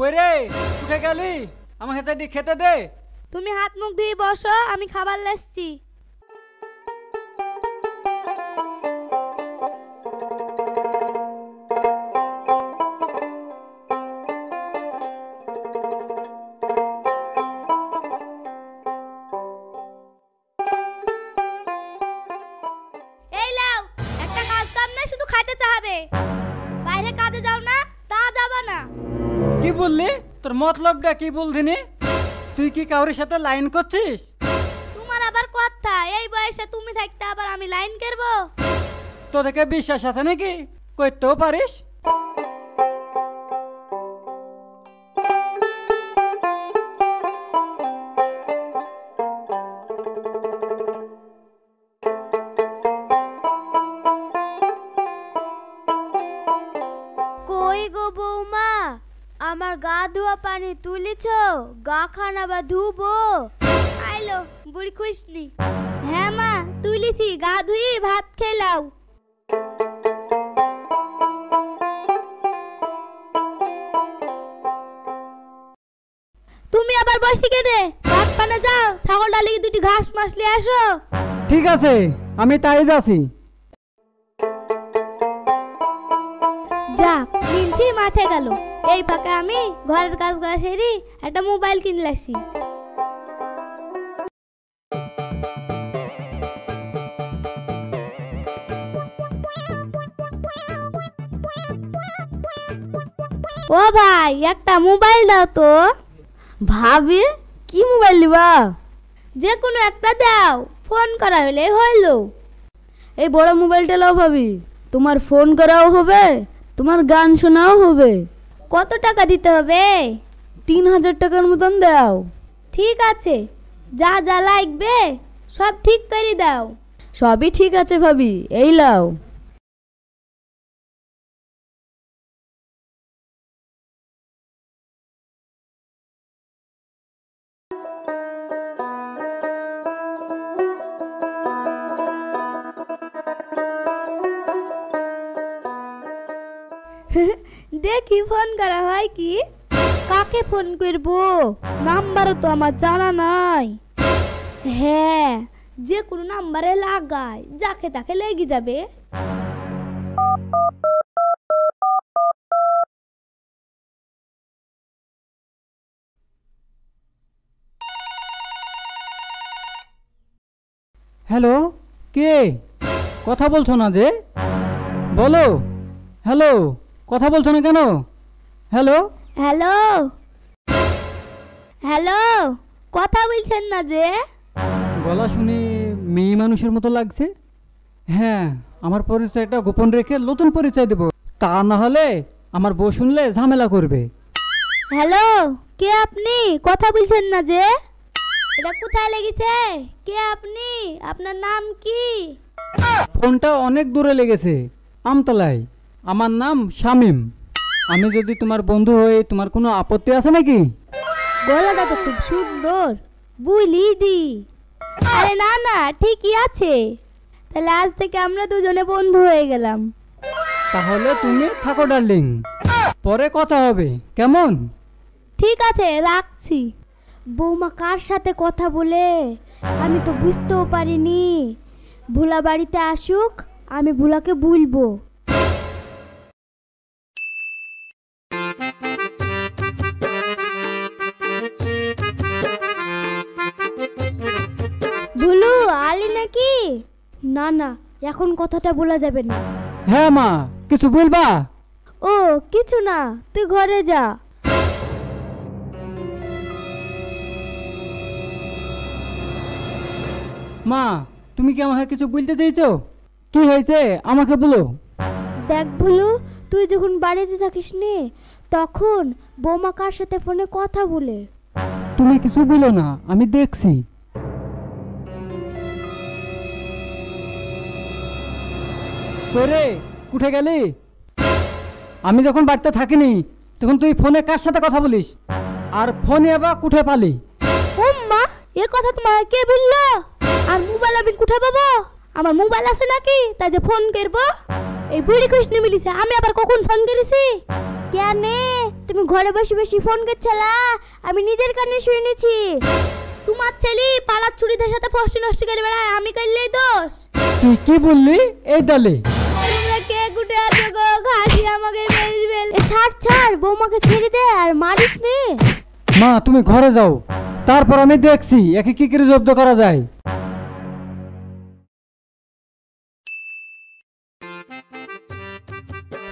কই রে উঠে গেলি? আমাকে চাইটি খেতে দে। তুমি হাত মুখ ধুয়ে বসো, আমি খাবার লাসছি। এই লাও, একটা কাজ কাম না, শুধু খাইতে চাইবে। বাইরে কাজে যাও না, তা যাবা না। কি বললি? তোর মতলবটা কি বলছিনি? তুই কি কাউরির সাথে লাইন করছিস? তোমার আবার কথা, এই বয়সে তুমি থাকতে আবার আমি লাইন করব? তোদেরকে বিশ্বাস আছে নাকি করতেও পারিস? কই গো বৌমা, আমার গা ধোয়া পানি তুলিছ? গা খানা বা ধুবো? আইলো বুড়ি খুশনি। হ্যাঁ মা তুলিছি, গা ধুই ভাত খেলাও। তুমি আবার বসি কেনে? ভাত পানে যাও, ছাগল ডালি দুটি ঘাস মাসলে আসো। ঠিক আছে, আমি তাই যাচ্ছি। যাক, মিনছি মাঠে গেল। এই ফাঁকে আমি ঘরের কাজগুলো সেরি একটা মোবাইল কিনলাসি। ও ভাই, একটা মোবাইল দাও তো। ভাবি কি মোবাইল দিবা? যে কোনো একটা দাও, ফোন করা হলে হইলো। এই বড় মোবাইলটা লাও ভাবি, তোমার ফোন করাও হবে, তোমার গান শোনাও হবে। কত টাকা দিতে হবে? 3000 টাকার মতন দাও। ঠিক আছে, যা যা লাগবে সব ঠিক করে দাও। সবই ঠিক আছে ভাবি, এই লাও। দেখি ফোন করা হয় কি। কাকে ফোন করব? নাম্বারও তো আমার জানা নাই। হ্যাঁ, যে কোনো নাম্বারে লাগাই, যাকে তাকে লেগে যাবে। হ্যালো, কে? কথা বলছো না যে? বলো। হ্যালো, কথা বলছো না কেন? হ্যালো হ্যালো হ্যালো, কথা বলছেন না যে? গলা শুনে মেয়ে মানুষের মতো লাগছে। হ্যাঁ, আমার পরিচয়টা গোপন রেখে নতুন পরিচয় দেব, তা না হলে আমার বউ শুনলে ঝামেলা করবে। হ্যালো, কে আপনি? কথা বলছেন না যে? এটা কোথায় লেগেছে? কে আপনি? আপনার নাম কি? ফোনটা অনেক দূরে লেগেছে, আমতলায়। আমার নাম শামিম। আমি যদি তোমার বন্ধু হই, তোমার কোনো আপত্তি আছে নাকি? গলাটা তো খুব সুন্দর, বুঝলি দি। আরে না না, ঠিকই আছে। তাহলে আজ থেকে আমরা দুজনে বন্ধু হয়ে গেলাম। তাহলে তুমি থাকো ডার্লিং, পরে কথা হবে, কেমন? ঠিক আছে, রাখছি। বৌমা কার সাথে কথা বলে আমি তো বুঝতেও পারিনি। ভোলা বাড়িতে আসুক, আমি ভোলাকে বলবো। ভুলু আলি নাকি? না না, এখন কথাটা বলা যাবে না। হ্যাঁ মা, কিছু বলবা? ও কিছু না, তুই ঘরে যা। মা, তুমি কি আমাকে কিছু বলতে চাইছো? কি হয়েছে আমাকে বলো। দেখ ভুলু, তুই যখন বাড়িতে থাকিস নে, তখন বৌমা কার সাথে ফোনে কথা বলে। তুমি কিছু বলো না, আমি দেখছি। রে উঠে গেলি? আমি যখন বাড়িতে থাকিনি তখন তুই ফোনে কার সাথে কথা বলিস, আর ফোনে আবার কুঠে পালি? মা, এ কথা তোমার কে বললো? আর মোবাইল আমি কুঠে পাবো? আমার মোবাইল আছে নাকি তাই যে ফোন করবো? এই বুড়ি কৃষ্ণ মিলিছে, আমি আবার কখন ফোন করেছি? কেন তুমি ঘরে বসে বসে ফোন করছালা, আমি নিজের কানে শুনেছি। তোমার ছেলে পাড়ার ছুরিদের সাথে ফষ্টি নষ্ট করে বেড়ায়, আমি করলেই দোষ। তুই কি বললি? এই দালে তোমরা কে গুটে আছো গো? ঘাসি আমাকে মেরবে। ছাড় ছাড়, বৌমাকে ছেড়ে দে আর মারিস নে। মা তুমি ঘরে যাও, তারপর আমি দেখছি একে কি করে জব্দ করা যায়।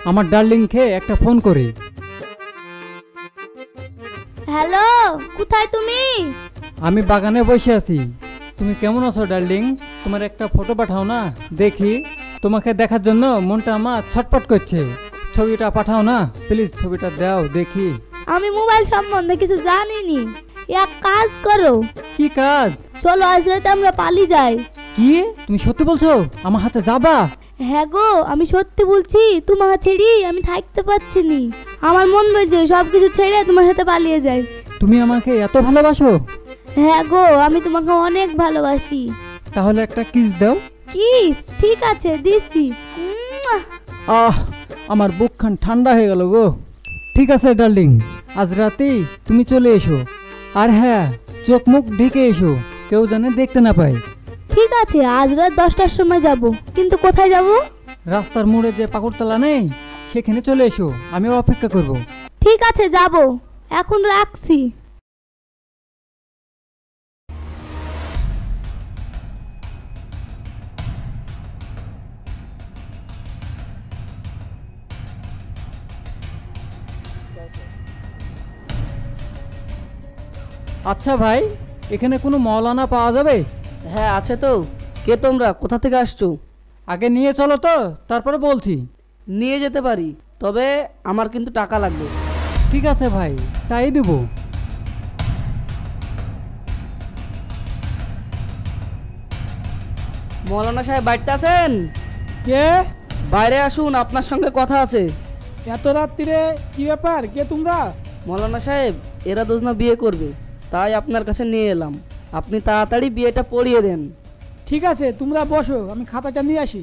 আমার ডার্লিং কে একটা ফোন করি। হ্যালো, কোথায় তুমি? আমি বাগানে বসে আছি। তুমি কেমন আছো ডার্লিং? তোমার একটা ফটো পাঠাও না দেখি। তোমাকে দেখার জন্য মনটা আমার ছটপট করছে। ছবিটা পাঠাও না প্লিজ, ছবিটা দাও দেখি। আমি মোবাইল সম্বন্ধে কিছু জানিনি। এক কাজ করো। কি কাজ? চলো আজ রাতে আমরা পালিয়ে যাই। কি তুমি সত্যি বলছো? আমার হাতে যাবা? হ্যাঁ গো, আমি সত্যি বলছি। তোমার ছেড়ে আমি থাকতে পারছি নি। আমার মন বলছে সবকিছু ছেড়ে তোমার সাথে পালিয়ে যাই। তুমি আমাকে এত ভালোবাসো? হ্যাঁ গো, আমি তোমাকে অনেক ভালোবাসি। তাহলে একটা কিস দাও। কিস? ঠিক আছে, দিচ্ছি। আহ, আমার বুকখান ঠান্ডা হয়ে গেল গো। ঠিক আছে ডার্লিং, আজ রাতেই তুমি চলে এসো। আর হ্যাঁ, চোখ মুখ ঢেকে এসো, কেউ যেন দেখতে না পায়। ঠিক আছে, আজ রাত 10টার সময় যাব। কিন্তু কোথায় যাব? রাস্তার মোড়ে যে পাকুড়তলা নেই, সেখানে চলে এসো, আমি অপেক্ষা করব। ঠিক আছে, যাব। এখন রাখছি। আচ্ছা ভাই, এখানে কোনো মৌলানা পাওয়া যাবে? হ্যাঁ আছে তো। কে তোমরা? কোথা থেকে আসছো? আগে নিয়ে চলো তো, তারপরে বলছি। নিয়ে যেতে পারি, তবে আমার কিন্তু টাকা লাগবে। ঠিক আছে ভাই, তাই দেবো। মৌলানা সাহেব বাড়িতে আছেন? কে? বাইরে আসুন, আপনার সঙ্গে কথা আছে। এত রাত্রিরে কি ব্যাপার? কে তোমরা? মৌলানা সাহেব, এরা দুজনা বিয়ে করবে, তাই আপনার কাছে নিয়ে এলাম। আপনি তাড়াতাড়ি বিয়েটা পড়িয়ে দেন। ঠিক আছে, তোমরা বসো, আমি খাতাটা নিয়ে আসি।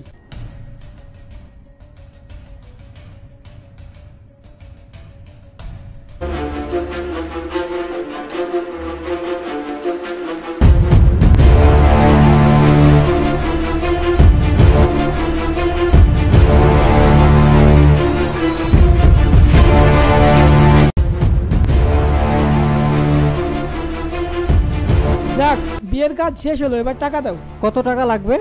যাক, বিয়ের কাজ শেষ হলো, এবার টাকা দাও। কত টাকা লাগবে?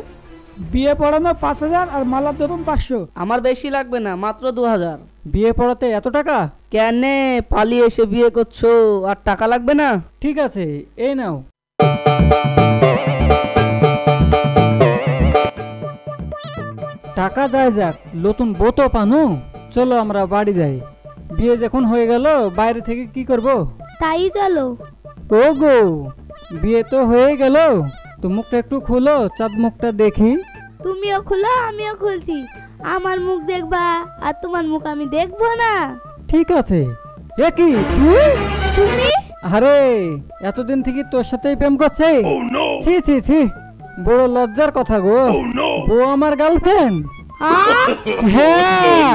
বিয়ে পড়ানো 5,000 আর মালার ধরুন 500। আমার বেশি লাগবে না, মাত্র 2000। বিয়ে পড়াতে এত টাকা? কেনে পালিয়ে এসে বিয়ে করছো, আর টাকা লাগবে না? ঠিক আছে, এই নাও। টাকা যায় যাক, নতুন বউ তো পানু। চলো আমরা বাড়ি যাই। বিয়ে যখন হয়ে গেল, বাইরে থেকে কি করব? তাই চলো। ও গো, বিয়ে তো হয়ে গেল, তো মুখটা একটু খুলো, চাঁদ মুখটা দেখি। তুমিও খুলো, আমিও খুলছি। আমার মুখ দেখবা আর তোমার মুখ আমি দেখবো না। ঠিক আছে। এ কি তুই? তুমি? আরে এতদিন থেকে তোর সাথেই প্রেম করছে? ছি ছি ছি, বড় লজ্জার কথা গো। বউ আমার গার্লফ্রেন্ড? আহ! হ্যাঁ।